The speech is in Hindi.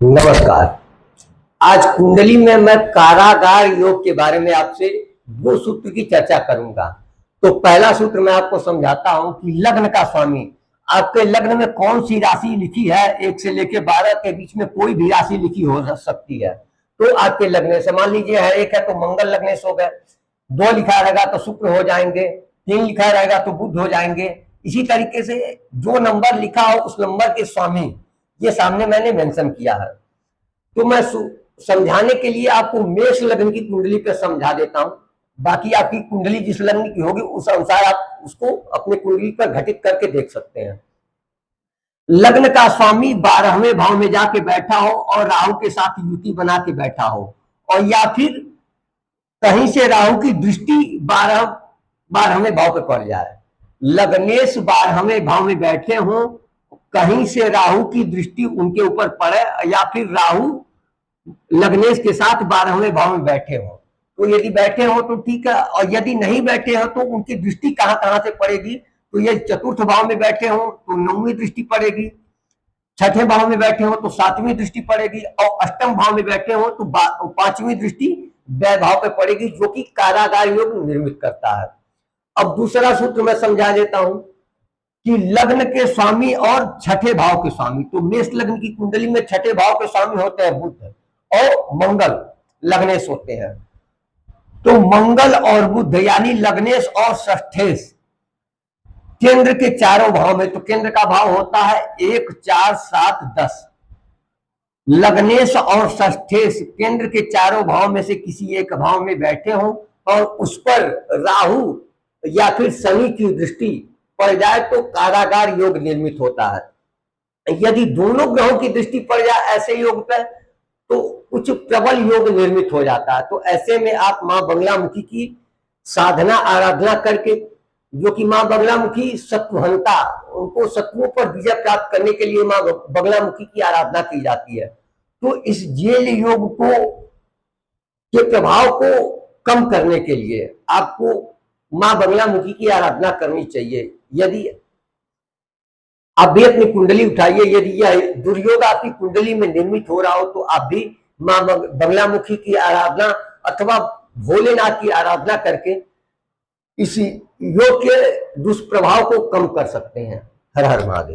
नमस्कार। आज कुंडली में मैं कारागार योग के बारे में आपसे दो सूत्र की चर्चा करूंगा। तो पहला सूत्र मैं आपको समझाता हूं कि लग्न का स्वामी, आपके लग्न में कौन सी राशि लिखी है, 1 से लेकर 12 के बीच में कोई भी राशि लिखी हो सकती है। तो आपके लग्न से मान लीजिए है 1 है तो मंगल लग्नेश हो गए, 2 लिखा रहेगा तो शुक्र हो जाएंगे, 3 लिखा रहेगा तो बुध हो जाएंगे। इसी तरीके से जो नंबर लिखा हो उस नंबर के स्वामी ये सामने मैंने मेंशन किया है। तो मैं समझाने के लिए आपको मेष लग्न की कुंडली पे समझा देता हूं। बाकी आपकी कुंडली जिस लग्न की होगी उस अनुसार आप उसको अपने कुंडली पर घटित करके देख सकते हैं। लग्न का स्वामी 12वें भाव में जाके बैठा हो और राहु के साथ युति बना के बैठा हो, और या फिर कहीं से राहु की दृष्टि 12वें भाव पे पड़ जाए। लग्नेश 12वें भाव में बैठे हों, कहीं से राहु की दृष्टि उनके ऊपर पड़े, या फिर राहु लग्नेश के साथ 12वें भाव में बैठे हो। तो यदि बैठे हो तो ठीक है, और यदि नहीं बैठे हो तो उनकी दृष्टि कहां कहां से पड़ेगी। तो ये चतुर्थ भाव में बैठे हो तो 9वीं दृष्टि पड़ेगी, 6ठे भाव में बैठे हो तो 7वीं दृष्टि पड़ेगी, और अष्टम भाव में बैठे हो तो 5वीं दृष्टि व्यय भाव पे पड़ेगी, जो कि कारागार योग निर्मित करता है। अब दूसरा सूत्र मैं समझा देता हूं कि लग्न के स्वामी और 6ठे भाव के स्वामी, तो मेष लग्न की कुंडली में 6ठे भाव के स्वामी होते हैं बुध और मंगल लग्नेश होते हैं। तो मंगल और बुध यानी लग्नेश और षष्ठेश केंद्र के चारों भाव में, तो केंद्र का भाव होता है 1, 4, 7, 10। लग्नेश और षष्ठेश केंद्र के चारों भाव में से किसी एक भाव में बैठे हों और उस पर राहु या फिर शनि की दृष्टि पड़ जाए तो कारागार योग निर्मित होता है। यदि दोनों ग्रहों की दृष्टि पड़ जाए ऐसे योग पर तो कुछ प्रबल योग निर्मित हो जाता है। तो ऐसे में आप मां बगलामुखी की साधना आराधना करके, जो कि मां बगलामुखी शत्रुहंता, उनको शत्रुओं पर विजय प्राप्त करने के लिए मां बगलामुखी की आराधना की जाती है। तो इस जेल योग को के प्रभाव को कम करने के लिए आपको मां बगलामुखी की आराधना करनी चाहिए। यदि आप भी अपनी कुंडली उठाइए, यदि यह दुर्योग आपकी कुंडली में निर्मित हो रहा हो तो आप भी मां बगलामुखी की आराधना अथवा भोलेनाथ की आराधना करके इस योग के दुष्प्रभाव को कम कर सकते हैं। हर हर महादेव।